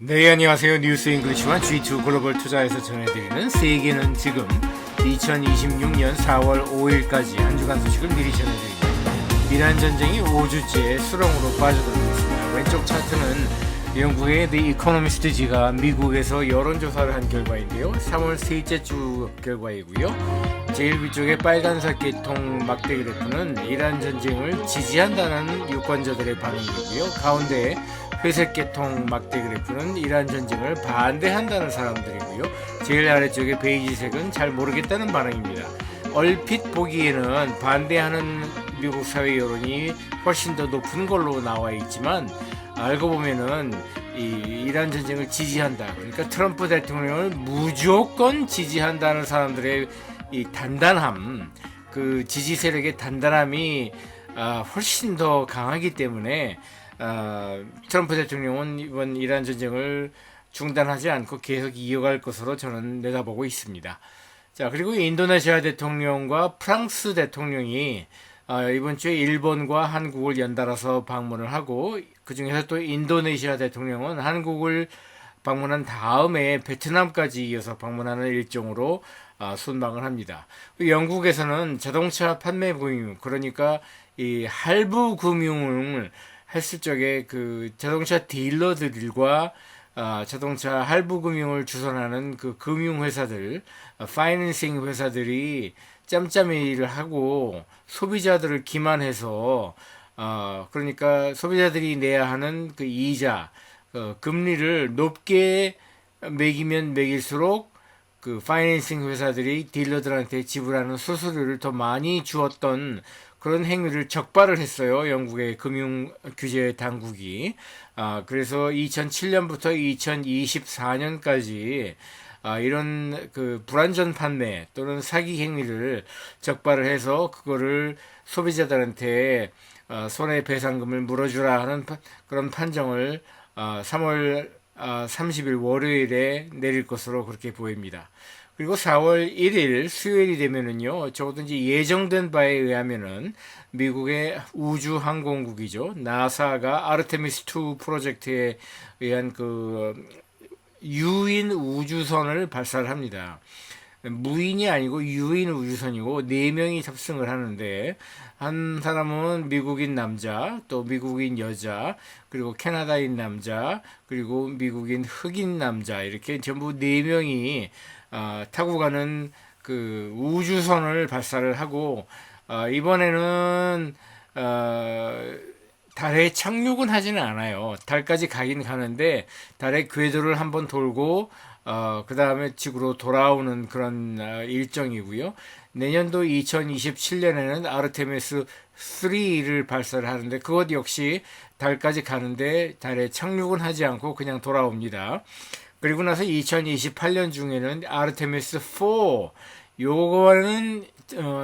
네, 안녕하세요. 뉴스 잉글리시와 G2 글로벌 투자에서 전해드리는 세계는 지금 2026년 4월 5일까지 한 주간 소식을 미리 전해드립니다. 이란 전쟁이 5주째 수렁으로 빠져들고 있습니다. 왼쪽 차트는 영국의 The Economist지가 미국에서 여론조사를 한 결과인데요. 3월 셋째 주 결과이고요. 제일 위쪽에 빨간색 계통 막대 그래프는 이란 전쟁을 지지한다는 유권자들의 반응이고요. 가운데 회색 계통 막대 그래프는 이란 전쟁을 반대한다는 사람들이고요. 제일 아래쪽에 베이지색은 잘 모르겠다는 반응입니다. 얼핏 보기에는 반대하는 미국 사회 여론이 훨씬 더 높은 걸로 나와 있지만 알고 보면은 이란 전쟁을 지지한다. 그러니까 트럼프 대통령을 무조건 지지한다는 사람들의 이 단단함, 그 지지 세력의 단단함이 훨씬 더 강하기 때문에 트럼프 대통령은 이번 이란 전쟁을 중단하지 않고 계속 이어갈 것으로 저는 내다보고 있습니다. 자, 그리고 인도네시아 대통령과 프랑스 대통령이 이번 주에 일본과 한국을 연달아서 방문을 하고, 그 중에서 또 인도네시아 대통령은 한국을 방문한 다음에 베트남까지 이어서 방문하는 일정으로 순방을 합니다. 영국에서는 자동차 판매 금융, 그러니까 이 할부 금융을 했을 적에 그 자동차 딜러들과 자동차 할부 금융을 주선하는 그 금융회사들, 파이낸싱 회사들이 짬짬이를 하고 소비자들을 기만해서 그러니까 소비자들이 내야 하는 그 이자, 금리를 높게 매기면 매길수록 그 파이낸싱 회사들이 딜러들한테 지불하는 수수료를 더 많이 주었던 그런 행위를 적발을 했어요. 영국의 금융 규제 당국이. 그래서 2007년부터 2024년까지 이런 그 불안전 판매 또는 사기 행위를 적발을 해서 그거를 소비자들한테 손해배상금을 물어주라 하는 그런 판정을 3월 30일 월요일에 내릴 것으로 그렇게 보입니다. 그리고 4월 1일 수요일이 되면은요, 적어도 이제 예정된 바에 의하면은 미국의 우주항공국이죠. 나사가 아르테미스2 프로젝트에 의한 그 유인 우주선을 발사를 합니다. 무인이 아니고 유인 우주선이고 4명이 탑승을 하는데, 한 사람은 미국인 남자, 또 미국인 여자, 그리고 캐나다인 남자, 그리고 미국인 흑인 남자, 이렇게 전부 4명이 타고 가는 그 우주선을 발사를 하고, 이번에는 달에 착륙은 하지는 않아요. 달까지 가긴 가는데 달의 궤도를 한번 돌고 그 다음에 지구로 돌아오는 그런 일정이고요. 내년도 2027년에는 아르테미스 3를 발사를 하는데 그것 역시 달까지 가는데 달에 착륙은 하지 않고 그냥 돌아옵니다. 그리고 나서 2028년 중에는 아르테미스 4, 요거는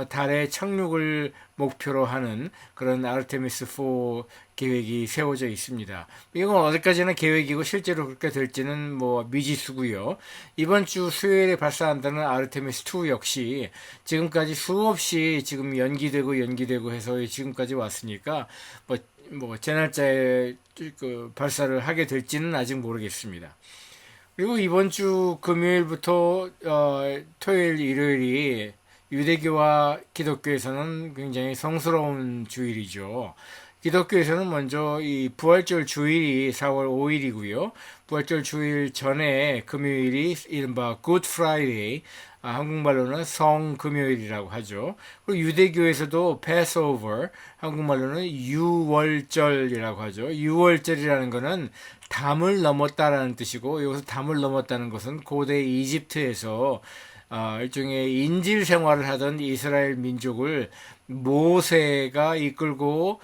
달에 착륙을 목표로 하는 그런 아르테미스 4 계획이 세워져 있습니다. 이건 어디까지나 계획이고 실제로 그렇게 될지는 뭐 미지수고요. 이번 주 수요일에 발사한다는 아르테미스 2 역시 지금까지 수없이 지금 연기되고 해서 지금까지 왔으니까 제 날짜에 그 발사를 하게 될지는 아직 모르겠습니다. 그리고 이번 주 금요일부터 토요일, 일요일이 유대교와 기독교에서는 굉장히 성스러운 주일이죠. 기독교에서는 먼저 이 부활절 주일이 4월 5일이고요. 부활절 주일 전에 금요일이 이른바 Good Friday, 한국말로는 성금요일이라고 하죠. 그리고 유대교에서도 Passover, 한국말로는 유월절이라고 하죠. 유월절이라는 것은 담을 넘었다라는 뜻이고, 여기서 담을 넘었다는 것은 고대 이집트에서 일종의 인질 생활을 하던 이스라엘 민족을 모세가 이끌고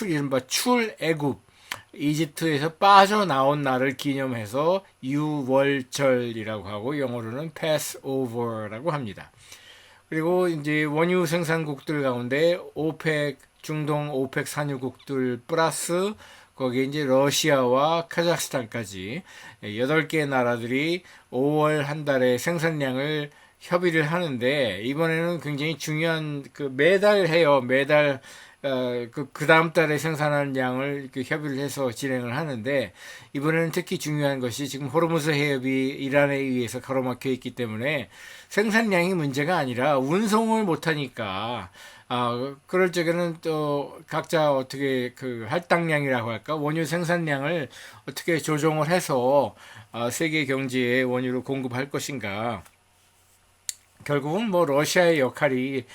이른바 출애굽, 이집트에서 빠져나온 날을 기념해서 유월절이라고 하고 영어로는 Passover라고 합니다. 그리고 이제 원유 생산국들 가운데 오펙, 중동 오펙 산유국들 플러스 거기에 이제 러시아와 카자흐스탄까지 8개 나라들이 5월 한 달의 생산량을 협의를 하는데 이번에는 굉장히 중요한 매달 해요. 매달 그 다음 달에 생산하는 양을 협의를 해서 진행을 하는데 이번에는 특히 중요한 것이 지금 호르무즈 해협이 이란에 의해서 가로막혀 있기 때문에 생산량이 문제가 아니라 운송을 못하니까 그럴 적에는 또 각자 어떻게 할당량이라고 할까 원유 생산량을 어떻게 조정을 해서 세계 경제에 원유를 공급할 것인가. 결국은 뭐 러시아의 역할이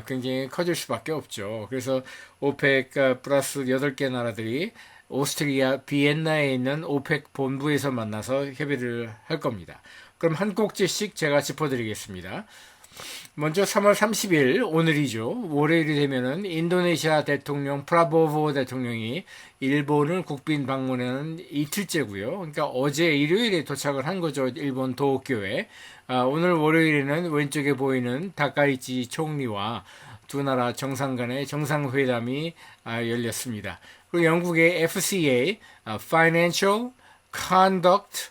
굉장히 커질 수밖에 없죠. 그래서 오펙 플러스 8개 나라들이 오스트리아 비엔나에 있는 오펙 본부에서 만나서 협의를 할 겁니다. 그럼 한 꼭지씩 제가 짚어드리겠습니다. 먼저 3월 30일 오늘이죠. 월요일이 되면은 인도네시아 대통령 프라보보 대통령이 일본을 국빈 방문하는 이틀째고요. 그러니까 어제 일요일에 도착을 한 거죠. 일본 도쿄에. 오늘 월요일에는 왼쪽에 보이는 다카이치 총리와 두 나라 정상 간의 정상회담이 열렸습니다. 그리고 영국의 FCA, Financial Conduct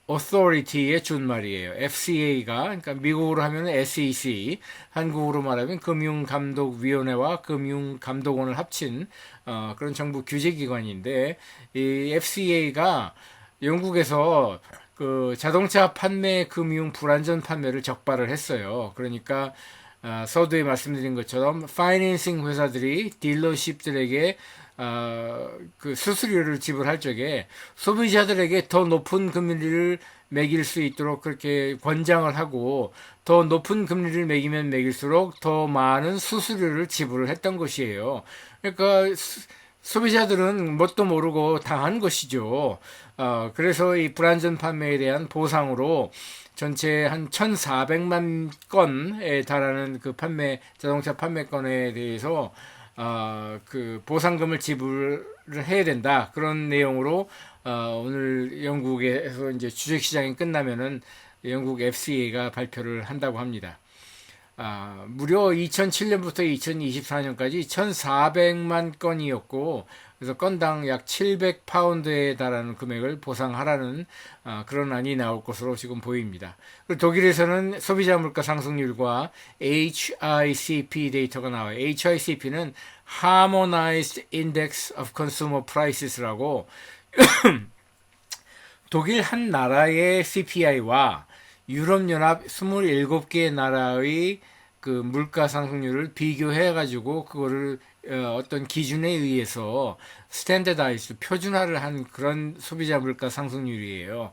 Authority의 준말이에요. FCA가 그러니까 미국으로 하면 SEC, 한국으로 말하면 금융감독위원회와 금융감독원을 합친 그런 정부 규제기관인데 이 FCA가 영국에서 그 자동차 판매 금융 불안전 판매를 적발을 했어요. 그러니까 서두에 말씀드린 것처럼 파이낸싱 회사들이 딜러십들에게 그 수수료를 지불할 적에 소비자들에게 더 높은 금리를 매길 수 있도록 그렇게 권장을 하고 더 높은 금리를 매기면 매길수록 더 많은 수수료를 지불을 했던 것이에요. 그러니까 소비자들은 뭣도 모르고 당한 것이죠. 그래서 이 불안전 판매에 대한 보상으로 전체 한 1,400만 건에 달하는 그 자동차 판매건에 대해서 그 보상금을 지불을 해야 된다. 그런 내용으로 오늘 영국에서 이제 주식시장이 끝나면은 영국 FCA가 발표를 한다고 합니다. 무려 2007년부터 2024년까지 1,400만 건이었고, 그래서 건당 약 700파운드에 달하는 금액을 보상하라는 그런 안이 나올 것으로 지금 보입니다. 그리고 독일에서는 소비자 물가 상승률과 HICP 데이터가 나와요. HICP는 Harmonized Index of Consumer Prices라고 독일 한 나라의 CPI와 유럽연합 27개 나라의 그 물가 상승률을 비교해 가지고 그거를 어떤 기준에 의해서 스탠더다이즈 표준화를 한 그런 소비자 물가 상승률이에요.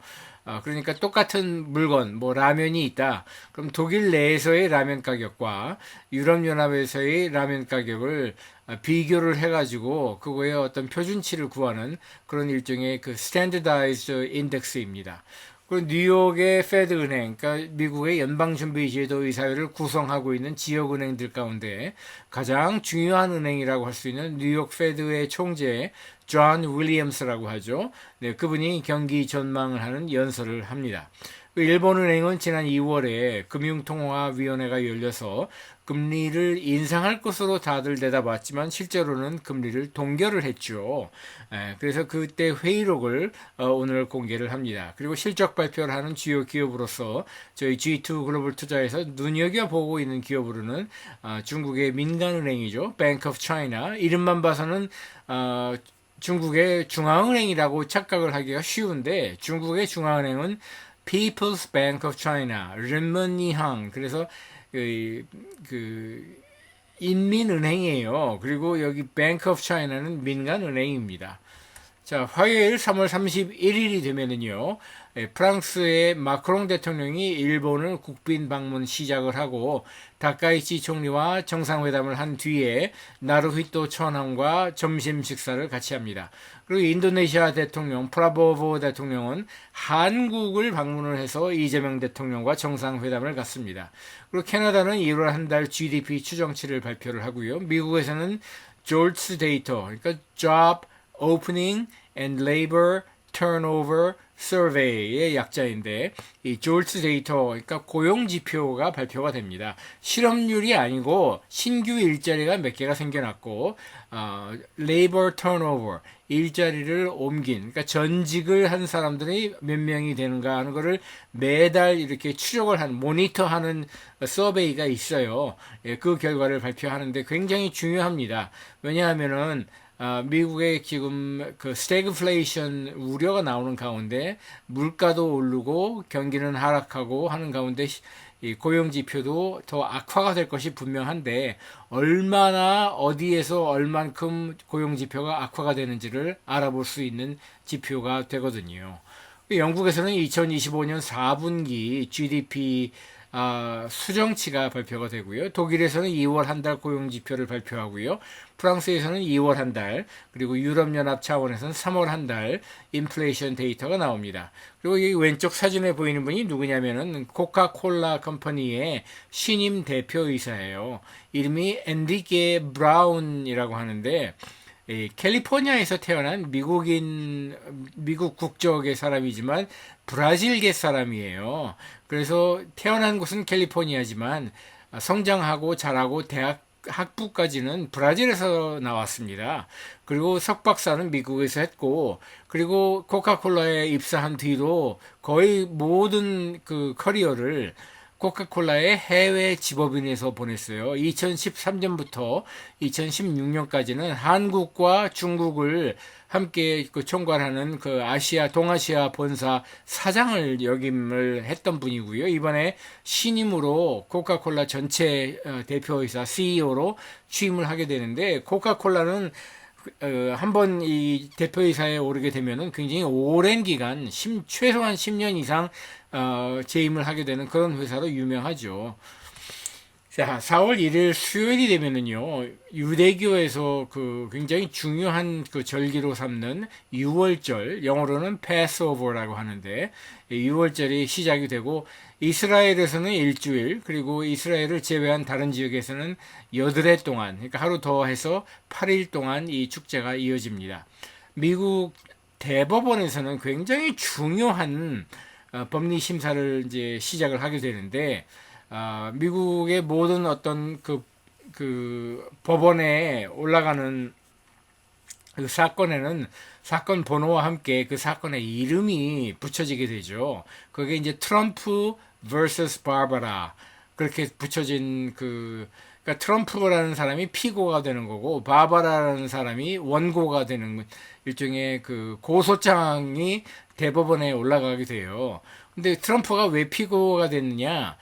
그러니까 똑같은 물건, 뭐 라면이 있다. 그럼 독일 내에서의 라면 가격과 유럽연합에서의 라면 가격을 비교를 해가지고 그거의 어떤 표준치를 구하는 그런 일종의 그 스탠더다이즈 인덱스입니다. 그리고 뉴욕의 페드 은행, 그러니까 미국의 연방준비제도의사회를 구성하고 있는 지역은행들 가운데 가장 중요한 은행이라고 할 수 있는 뉴욕 페드의 총재 존 윌리엄스라고 하죠. 네, 그분이 경기 전망을 하는 연설을 합니다. 일본은행은 지난 2월에 금융통화위원회가 열려서 금리를 인상할 것으로 다들 내다봤지만 실제로는 금리를 동결을 했죠. 그래서 그때 회의록을 오늘 공개를 합니다. 그리고 실적 발표를 하는 주요 기업으로서 저희 G2 글로벌 투자에서 눈여겨보고 있는 기업으로는 중국의 민간은행이죠. Bank of China. 이름만 봐서는 중국의 중앙은행이라고 착각을 하기가 쉬운데 중국의 중앙은행은 People's Bank of China, 른먼니항. 그래서 그 인민은행이에요. 그리고 여기 Bank of China는 민간은행입니다. 자, 화요일 3월 31일이 되면은요, 프랑스의 마크롱 대통령이 일본을 국빈 방문 시작을 하고 다카이치 총리와 정상회담을 한 뒤에 나루히토 천황과 점심 식사를 같이 합니다. 그리고 인도네시아 대통령 프라보보 대통령은 한국을 방문을 해서 이재명 대통령과 정상회담을 갖습니다. 그리고 캐나다는 1월 한 달 GDP 추정치를 발표를 하고요. 미국에서는 졸츠 데이터, 그러니까 Job Opening and Labor Turnover Survey의 약자인데 이 졸스 데이터, 그러니까 고용 지표가 발표가 됩니다. 실업률이 아니고 신규 일자리가 몇 개가 생겨났고 Labor Turnover, 일자리를 옮긴, 그러니까 전직을 한 사람들이 몇 명이 되는가 하는 거를 매달 이렇게 추적을 한, 모니터하는 서베이가 있어요. 예, 그 결과를 발표하는데 굉장히 중요합니다. 왜냐하면은 미국의 지금 그 스태그플레이션 우려가 나오는 가운데 물가도 오르고 경기는 하락하고 하는 가운데 이 고용 지표도 더 악화가 될 것이 분명한데 얼마나 어디에서 얼만큼 고용 지표가 악화가 되는지를 알아볼 수 있는 지표가 되거든요. 영국에서는 2025년 4분기 GDP 수정치가 발표가 되고요. 독일에서는 2월 한 달 고용 지표를 발표하고요. 프랑스에서는 2월 한 달, 그리고 유럽연합 차원에서는 3월 한 달 인플레이션 데이터가 나옵니다. 그리고 이 왼쪽 사진에 보이는 분이 누구냐면은 코카콜라 컴퍼니의 신임 대표이사예요. 이름이 엔리케 브라운이라고 하는데 캘리포니아에서 태어난 미국 국적의 사람이지만 브라질계 사람이에요. 그래서 태어난 곳은 캘리포니아지만 성장하고 자라고 대학 학부까지는 브라질에서 나왔습니다. 그리고 석박사는 미국에서 했고, 그리고 코카콜라에 입사한 뒤로 거의 모든 그 커리어를 코카콜라의 해외 집업인에서 보냈어요. 2013년부터 2016년까지는 한국과 중국을 함께 그 총괄하는 그 동아시아 본사 사장을 역임을 했던 분이고요. 이번에 신임으로 코카콜라 전체 대표이사 CEO로 취임을 하게 되는데, 코카콜라는 한번 이 대표이사에 오르게 되면은 굉장히 오랜 기간, 최소한 10년 이상 재임을 하게 되는 그런 회사로 유명하죠. 자, 4월 1일 수요일이 되면은요, 유대교에서 그 굉장히 중요한 그 절기로 삼는 유월절, 영어로는 Passover라고 하는데, 유월절이 시작이 되고, 이스라엘에서는 일주일, 그리고 이스라엘을 제외한 다른 지역에서는 8해 동안, 그러니까 하루 더 해서 8일 동안 이 축제가 이어집니다. 미국 대법원에서는 굉장히 중요한 법리 심사를 이제 시작을 하게 되는데, 미국의 모든 어떤 그 법원에 올라가는 그 사건에는 사건 번호와 함께 그 사건의 이름이 붙여지게 되죠. 그게 이제 트럼프 vs 바바라 그렇게 붙여진 그러니까 트럼프라는 사람이 피고가 되는 거고 바바라라는 사람이 원고가 되는 일종의 그 고소장이 대법원에 올라가게 돼요. 근데 트럼프가 왜 피고가 됐느냐?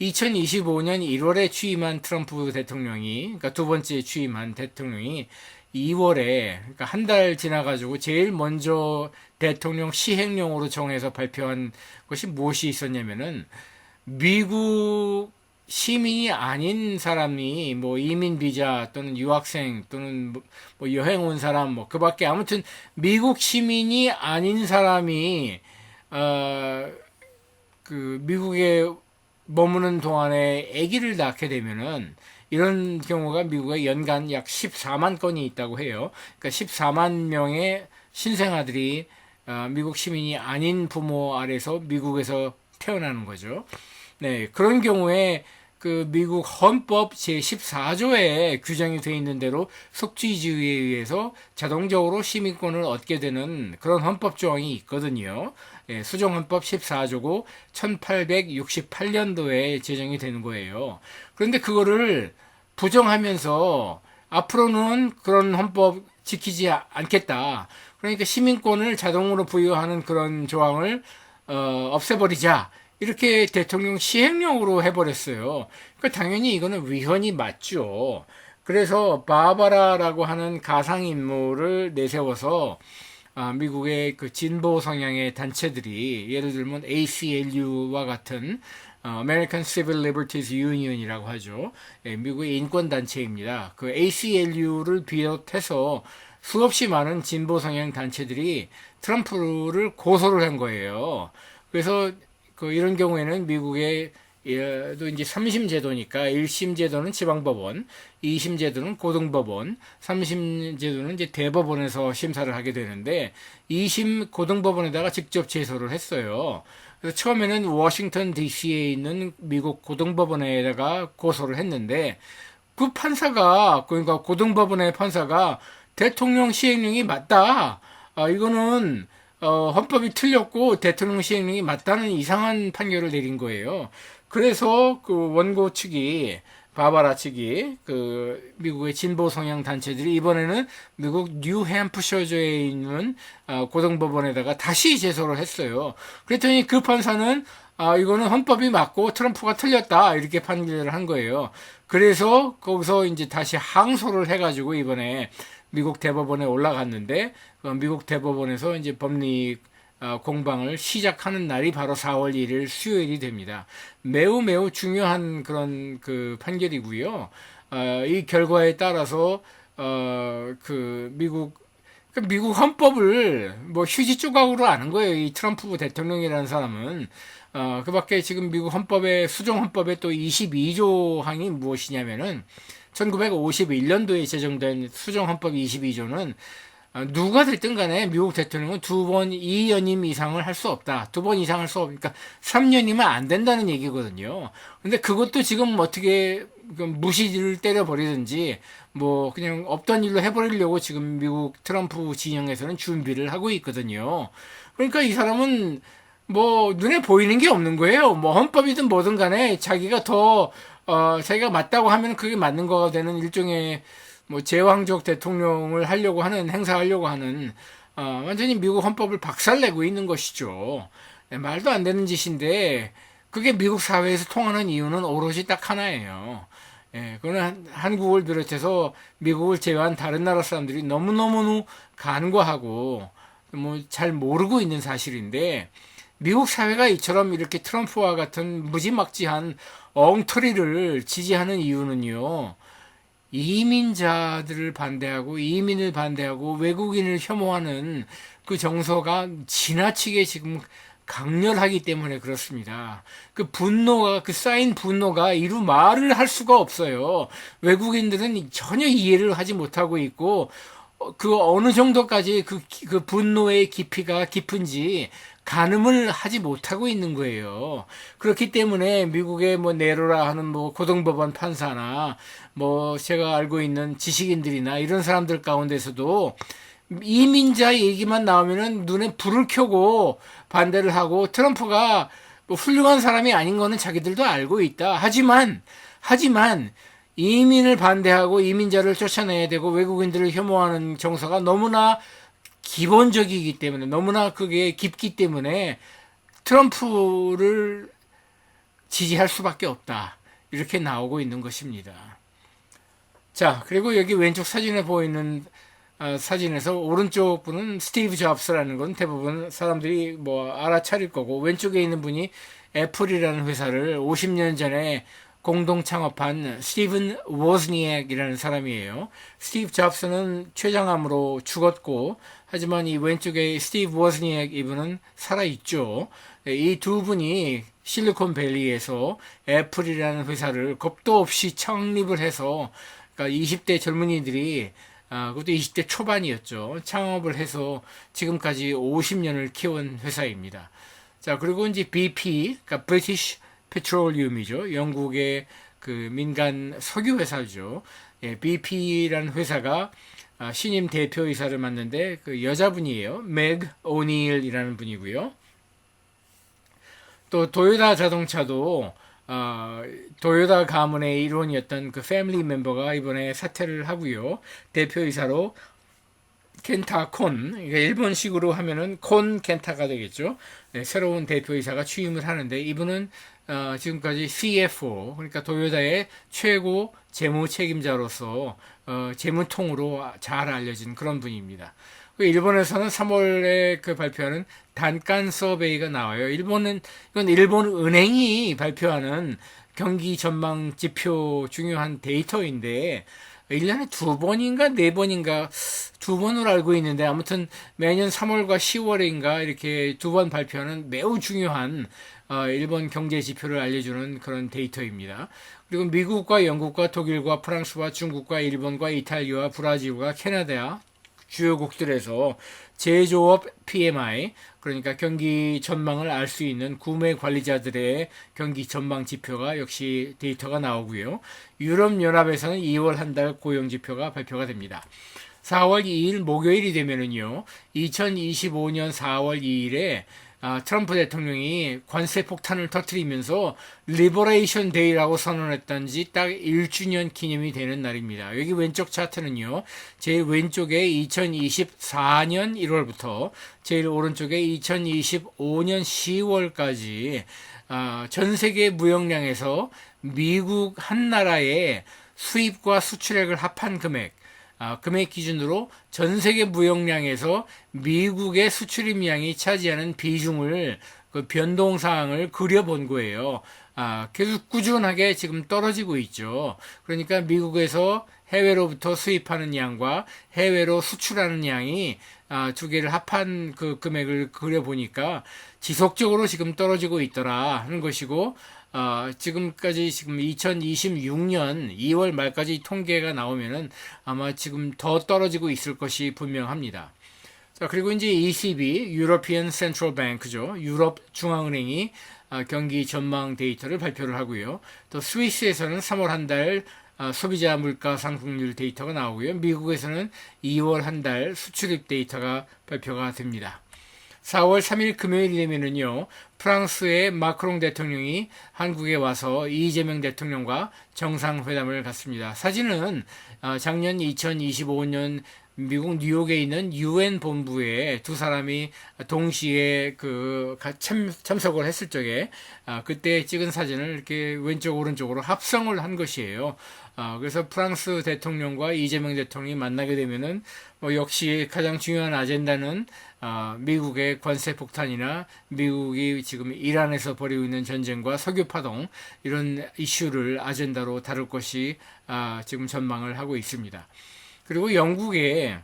2025년 1월에 취임한 트럼프 대통령이, 그러니까 두 번째 취임한 대통령이 2월에, 그러니까 한 달 지나가지고 제일 먼저 대통령 시행령으로 정해서 발표한 것이 무엇이 있었냐면은 미국 시민이 아닌 사람이 뭐 이민 비자 또는 유학생 또는 뭐 여행 온 사람 뭐 그밖에 아무튼 미국 시민이 아닌 사람이 그 미국에 머무는 동안에 아기를 낳게 되면은 이런 경우가 미국에 연간 약 14만 건이 있다고 해요. 그러니까 14만 명의 신생아들이 미국 시민이 아닌 부모 아래서 미국에서 태어나는 거죠. 네, 그런 경우에 그 미국 헌법 제14조에 규정이 되어 있는 대로 속죄주의에 의해서 자동적으로 시민권을 얻게 되는 그런 헌법 조항이 있거든요. 예, 수정헌법 14조고 1868년도에 제정이 되는 거예요. 그런데 그거를 부정하면서 앞으로는 그런 헌법 지키지 않겠다. 그러니까 시민권을 자동으로 부여하는 그런 조항을 없애버리자. 이렇게 대통령 시행령으로 해버렸어요. 그러니까 당연히 이거는 위헌이 맞죠. 그래서 바바라라고 하는 가상인물을 내세워서 미국의 그 진보 성향의 단체들이 예를 들면 ACLU와 같은 American Civil Liberties Union이라고 하죠. 예, 미국의 인권 단체입니다. 그 ACLU를 비롯해서 수없이 많은 진보 성향 단체들이 트럼프를 고소를 한 거예요. 그래서 이런 경우에는 미국의 또 이제 3심 제도니까 1심 제도는 지방법원, 2심 제도는 고등법원, 3심 제도는 이제 대법원에서 심사를 하게 되는데 2심 고등법원에다가 직접 제소를 했어요. 그래서 처음에는 워싱턴 DC에 있는 미국 고등법원에다가 고소를 했는데 그 판사가 그러니까 고등법원의 판사가 대통령 시행령이 맞다. 이거는 헌법이 틀렸고 대통령 시행령이 맞다는 이상한 판결을 내린 거예요. 그래서 그 원고 측이 바바라 측이 그 미국의 진보 성향 단체들이 이번에는 미국 뉴햄프셔주에 있는 고등법원에다가 다시 제소를 했어요. 그랬더니 그 판사는 이거는 헌법이 맞고 트럼프가 틀렸다 이렇게 판결을 한 거예요. 그래서 거기서 이제 다시 항소를 해가지고 이번에 미국 대법원에 올라갔는데 미국 대법원에서 이제 법리 공방을 시작하는 날이 바로 4월 1일 수요일이 됩니다. 매우 매우 중요한 그런 그 판결이고요. 이 결과에 따라서 미국 헌법을 뭐 휴지 조각으로 아는 거예요. 이 트럼프 대통령이라는 사람은. 그 밖에 지금 미국 헌법의, 수정 헌법의 또 22조 항이 무엇이냐면은 1951년도에 제정된 수정 헌법 22조는 누가 됐든 간에 미국 대통령은 2번 2연임 이상을 할 수 없다. 2번 이상 할 수 없으니까 3년이면 안 된다는 얘기거든요. 근데 그것도 지금 어떻게 무시를 때려버리든지 뭐 그냥 없던 일로 해버리려고 지금 미국 트럼프 진영에서는 준비를 하고 있거든요. 그러니까 이 사람은 뭐 눈에 보이는 게 없는 거예요. 뭐 헌법이든 뭐든 간에 자기가 자기가 맞다고 하면 그게 맞는 거가 되는 일종의 뭐 제왕적 대통령을 하려고 하는 행사하려고 하는 완전히 미국 헌법을 박살내고 있는 것이죠. 말도 안 되는 짓인데 그게 미국 사회에서 통하는 이유는 오로지 딱 하나예요. 그거는 한국을 비롯해서 미국을 제외한 다른 나라 사람들이 너무너무 간과하고 뭐 잘 모르고 있는 사실인데 미국 사회가 이처럼 이렇게 트럼프와 같은 무지막지한 엉터리를 지지하는 이유는요. 이민자들을 반대하고 이민을 반대하고 외국인을 혐오하는 그 정서가 지나치게 지금 강렬하기 때문에 그렇습니다. 그 분노가, 그 쌓인 분노가 이루 말을 할 수가 없어요. 외국인들은 전혀 이해를 하지 못하고 있고, 그 어느 정도까지 그 분노의 깊이가 깊은지 가늠을 하지 못하고 있는 거예요. 그렇기 때문에 미국의 뭐 네로라 하는 뭐 고등법원 판사나 뭐 제가 알고 있는 지식인들이나 이런 사람들 가운데서도 이민자 얘기만 나오면은 눈에 불을 켜고 반대를 하고 트럼프가 뭐 훌륭한 사람이 아닌 거는 자기들도 알고 있다. 하지만 이민을 반대하고 이민자를 쫓아내야 되고 외국인들을 혐오하는 정서가 너무나 기본적이기 때문에 너무나 그게 깊기 때문에 트럼프를 지지할 수밖에 없다. 이렇게 나오고 있는 것입니다. 자, 그리고 여기 왼쪽 사진에 보이는 사진에서 오른쪽 분은 스티브 잡스라는 건 대부분 사람들이 뭐 알아차릴 거고 왼쪽에 있는 분이 애플이라는 회사를 50년 전에 공동 창업한 스티븐 워즈니액이라는 사람이에요. 스티브 잡스는 췌장암으로 죽었고 하지만 이 왼쪽에 스티브 워즈니액 이분은 살아있죠. 이 두 분이 실리콘밸리에서 애플이라는 회사를 겁도 없이 창립을 해서 그러니까 20대 젊은이들이 그것도 20대 초반이었죠. 창업을 해서 지금까지 50년을 키운 회사입니다. 자, 그리고 이제 BP, 그러니까 British Petroleum이죠. 영국의 그 민간 석유 회사죠. BP라는 회사가 신임 대표이사를 맡는데 그 여자분이에요. 맥 오닐이라는 분이고요. 또 도요타 자동차도 도요타 가문의 일원이었던 그 패밀리 멤버가 이번에 사퇴를 하고요. 대표이사로 켄타 콘, 그러니까 일본식으로 하면은 콘 켄타가 되겠죠. 네, 새로운 대표이사가 취임을 하는데 이분은 지금까지 CFO, 그러니까 도요타의 최고 재무 책임자로서 재무통으로 잘 알려진 그런 분입니다. 일본에서는 3월에 그 발표하는 단간 서베이가 나와요. 이건 일본 은행이 발표하는 경기 전망 지표 중요한 데이터인데 1년에 두 번인가 네 번인가 두 번으로 알고 있는데 아무튼 매년 3월과 10월인가 이렇게 두 번 발표하는 매우 중요한 일본 경제 지표를 알려주는 그런 데이터입니다. 그리고 미국과 영국과 독일과 프랑스와 중국과 일본과 이탈리아와 브라질과 캐나다 주요국들에서 제조업 PMI, 그러니까 경기 전망을 알 수 있는 구매 관리자들의 경기 전망 지표가 역시 데이터가 나오고요. 유럽연합에서는 2월 한 달 고용 지표가 발표가 됩니다. 4월 2일 목요일이 되면은요, 2025년 4월 2일에 트럼프 대통령이 관세 폭탄을 터뜨리면서 리버레이션 데이라고 선언했던 지 딱 1주년 기념이 되는 날입니다. 여기 왼쪽 차트는요. 제일 왼쪽에 2024년 1월부터 제일 오른쪽에 2025년 10월까지 전 세계 무역량에서 미국 한 나라의 수입과 수출액을 합한 금액 기준으로 전 세계 무역량에서 미국의 수출입량이 차지하는 비중을 그 변동사항을 그려본 거예요. 계속 꾸준하게 지금 떨어지고 있죠. 그러니까 미국에서 해외로부터 수입하는 양과 해외로 수출하는 양이 두 개를 합한 그 금액을 그려보니까 지속적으로 지금 떨어지고 있더라 하는 것이고, 지금까지 지금 2026년 2월 말까지 통계가 나오면은 아마 지금 더 떨어지고 있을 것이 분명합니다. 자, 그리고 이제 ECB, European Central Bank죠. 유럽 중앙은행이 경기 전망 데이터를 발표를 하고요. 또 스위스에서는 3월 한 달 소비자 물가 상승률 데이터가 나오고요. 미국에서는 2월 한 달 수출입 데이터가 발표가 됩니다. 4월 3일 금요일이 되면은요, 프랑스의 마크롱 대통령이 한국에 와서 이재명 대통령과 정상회담을 갖습니다. 사진은 작년 2025년 미국 뉴욕에 있는 UN 본부에 두 사람이 동시에 참석을 했을 적에 그때 찍은 사진을 이렇게 왼쪽 오른쪽으로 합성을 한 것이에요. 그래서 프랑스 대통령과 이재명 대통령이 만나게 되면은 역시 가장 중요한 아젠다는 미국의 관세 폭탄이나 미국이 지금 이란에서 벌이고 있는 전쟁과 석유 파동 이런 이슈를 아젠다로 다룰 것이 지금 전망을 하고 있습니다. 그리고 영국에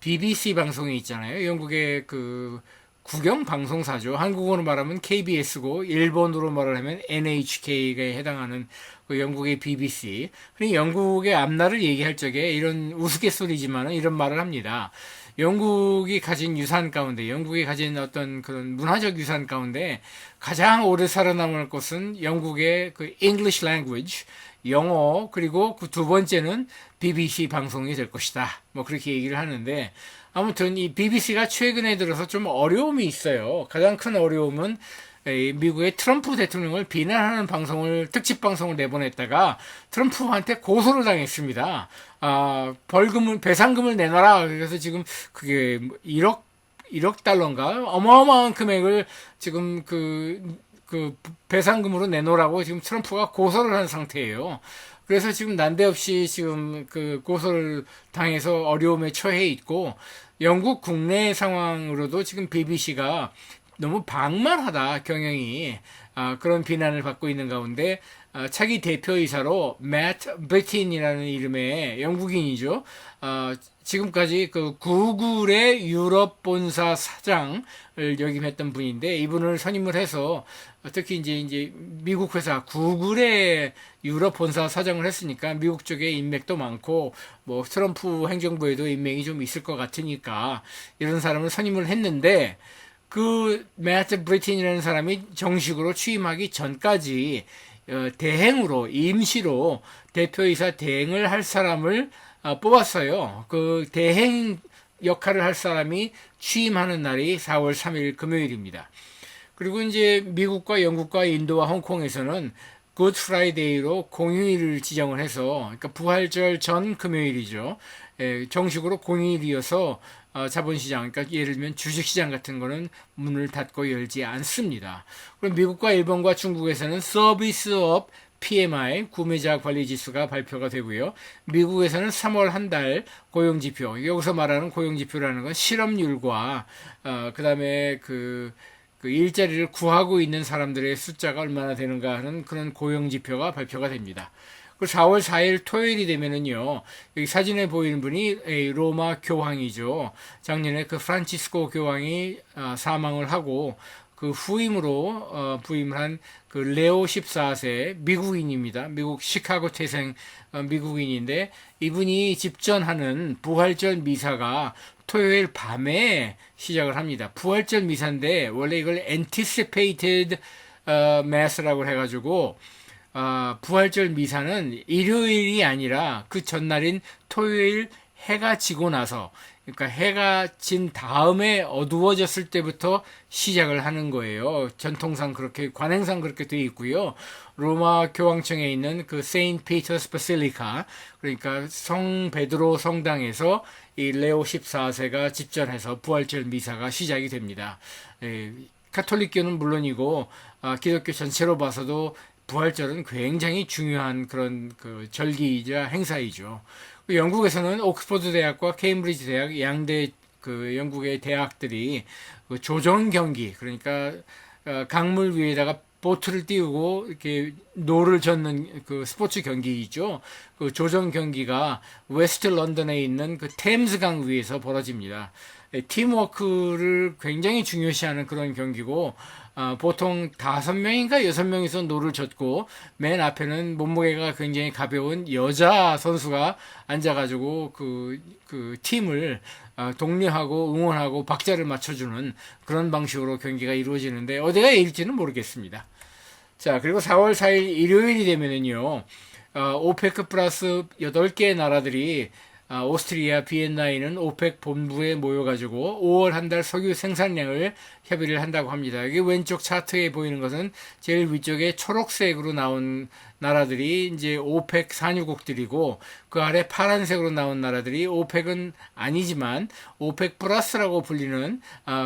BBC 방송이 있잖아요. 영국의 그 국영 방송사죠. 한국어로 말하면 KBS고 일본어로 말을 하면 NHK에 해당하는 그 영국의 BBC. 그리고 영국의 앞날을 얘기할 적에 이런 우스갯소리지만 이런 말을 합니다. 영국이 가진 유산 가운데, 영국이 가진 어떤 그런 문화적 유산 가운데 가장 오래 살아남을 것은 영국의 그 English language, 영어, 그리고 그 두 번째는 BBC 방송이 될 것이다. 뭐 그렇게 얘기를 하는데, 아무튼 이 BBC가 최근에 들어서 좀 어려움이 있어요. 가장 큰 어려움은 미국의 트럼프 대통령을 비난하는 특집 방송을 내보냈다가 트럼프한테 고소를 당했습니다. 배상금을 내놔라. 그래서 지금 그게 1억 달러인가? 어마어마한 금액을 지금 그 배상금으로 내놓으라고 지금 트럼프가 고소를 한 상태예요. 그래서 지금 난데없이 지금 그 고소를 당해서 어려움에 처해 있고, 영국 국내 상황으로도 지금 BBC가 너무 방만하다 경영이 그런 비난을 받고 있는 가운데 차기 대표이사로 매트 브리틴이라는 이름의 영국인이죠. 지금까지 그 구글의 유럽 본사 사장을 역임했던 분인데, 이분을 선임을 해서 특히 이제 미국 회사 구글의 유럽 본사 사장을 했으니까 미국 쪽에 인맥도 많고 뭐 트럼프 행정부에도 인맥이 좀 있을 것 같으니까 이런 사람을 선임을 했는데, 그 매트 브리틴이라는 사람이 정식으로 취임하기 전까지 대행으로 임시로 대표이사 대행을 할 사람을 뽑았어요. 그 대행 역할을 할 사람이 취임하는 날이 4월 3일 금요일입니다. 그리고 이제 미국과 영국과 인도와 홍콩에서는 굿 프라이데이로 공휴일을 지정을 해서, 그러니까 부활절 전 금요일이죠. 정식으로 공휴일이어서 자본시장, 그러니까 예를 들면 주식시장 같은 거는 문을 닫고 열지 않습니다. 그럼 미국과 일본과 중국에서는 서비스업 PMI, 구매자 관리 지수가 발표가 되고요. 미국에서는 3월 한 달 고용지표, 여기서 말하는 고용지표라는 건 실업률과 그다음에 그 일자리를 구하고 있는 사람들의 숫자가 얼마나 되는가 하는 그런 고용지표가 발표가 됩니다. 그 4월 4일 토요일이 되면은요, 여기 사진에 보이는 분이 로마 교황이죠. 작년에 그 프란치스코 교황이 사망을 하고 그 후임으로 부임을 한 그 레오 14세 미국인입니다. 미국 시카고 태생 미국인인데 이분이 집전하는 부활절 미사가 토요일 밤에 시작을 합니다. 부활절 미사인데 원래 이걸 anticipated mass라고 해가지고 부활절 미사는 일요일이 아니라 그 전날인 토요일 해가 지고 나서, 그러니까 해가 진 다음에 어두워졌을 때부터 시작을 하는 거예요. 전통상 그렇게, 관행상 그렇게 되어 있고요. 로마 교황청에 있는 그 세인트 피터스 바실리카, 그러니까 성 베드로 성당에서 이 레오 14세가 집전해서 부활절 미사가 시작이 됩니다. 가톨릭교는 물론이고 기독교 전체로 봐서도 부활절은 굉장히 중요한 그런 그 절기이자 행사이죠. 영국에서는 옥스퍼드 대학과 케임브리지 대학 양대 그 영국의 대학들이 그 조정 경기, 그러니까 강물 위에다가 보트를 띄우고 이렇게 노를 젓는 그 스포츠 경기이죠. 그 조정 경기가 웨스트 런던에 있는 그 템스강 위에서 벌어집니다. 팀워크를 굉장히 중요시하는 그런 경기고, 보통 5명인가 6명이서 노를 젓고 맨 앞에는 몸무게가 굉장히 가벼운 여자 선수가 앉아가지고 그 팀을 독려하고 응원하고 박자를 맞춰주는 그런 방식으로 경기가 이루어지는데 어디가 이길지는 모르겠습니다. 자, 그리고 4월 4일 일요일이 되면은요, 오페크 플러스 8개 나라들이 오스트리아 비엔나에 있는 오펙 본부에 모여가지고 5월 한 달 석유 생산량을 협의를 한다고 합니다. 여기 왼쪽 차트에 보이는 것은 제일 위쪽에 초록색으로 나온 나라들이 이제 오펙 산유국들이고, 그 아래 파란색으로 나온 나라들이 오펙은 아니지만 오펙 플러스라고 불리는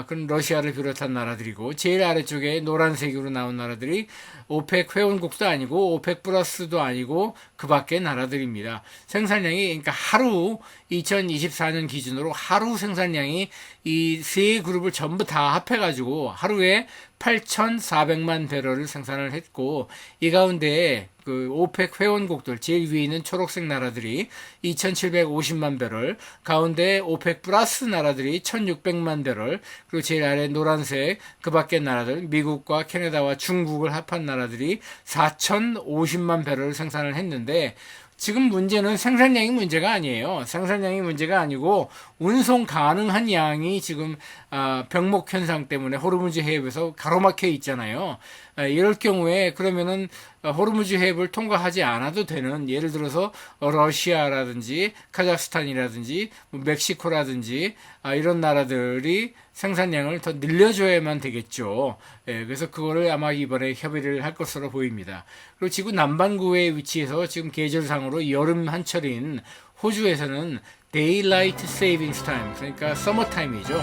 그런 러시아를 비롯한 나라들이고, 제일 아래쪽에 노란색으로 나온 나라들이 오펙 회원국도 아니고 오펙 플러스도 아니고 그 밖의 나라들입니다. 생산량이, 그러니까 하루 2024년 기준으로 하루 생산량이 이 세 그룹을 전부 다 합해가지고 하루에 8,400만 배럴을 생산을 했고, 이 가운데 그 오펙 회원국들 제일 위에 있는 초록색 나라들이 2,750만 배럴, 가운데 오펙 플러스 나라들이 1,600만 배럴, 그리고 제일 아래 노란색 그 밖의 나라들 미국과 캐나다와 중국을 합한 나라들이 4,050만 배럴을 생산을 했는데, 지금 문제는 생산량이 문제가 아니에요. 생산량이 문제가 아니고 운송 가능한 양이 지금 병목 현상 때문에 호르무즈 해협에서 가로막혀 있잖아요. 이럴 경우에 그러면은 호르무즈 해협을 통과하지 않아도 되는, 예를 들어서 러시아라든지 카자흐스탄이라든지 멕시코라든지 이런 나라들이 생산량을 더 늘려줘야만 되겠죠. 그래서 그거를 아마 이번에 협의를 할 것으로 보입니다. 그리고 지구 남반구에 위치해서 지금 계절상으로 여름 한철인 호주에서는 Daylight Savings Time, 그러니까 서머타임이죠.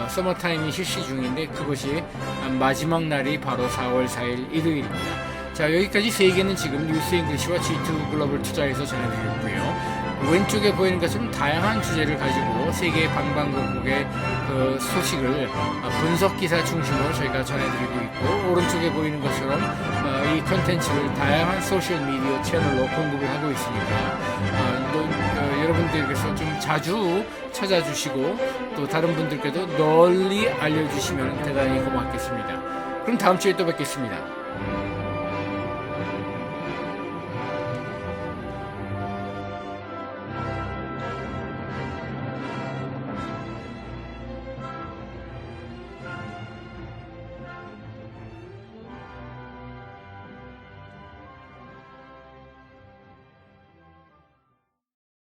서머타임이 실시 중인데 그것이 마지막 날이 바로 4월 4일 일요일입니다. 자, 여기까지 세계는 지금 뉴스 잉글리시와 G2 글로벌 투자에서 전해드렸고요. 왼쪽에 보이는 것처럼 다양한 주제를 가지고 세계 방방곡곡의 그 소식을 분석 기사 중심으로 저희가 전해드리고 있고, 오른쪽에 보이는 것처럼 이 컨텐츠를 다양한 소셜 미디어 채널로 공급을 하고 있으니까 여러분들께서 좀 자주 찾아주시고 또 다른 분들께도 널리 알려주시면 대단히 고맙겠습니다. 그럼 다음 주에 또 뵙겠습니다.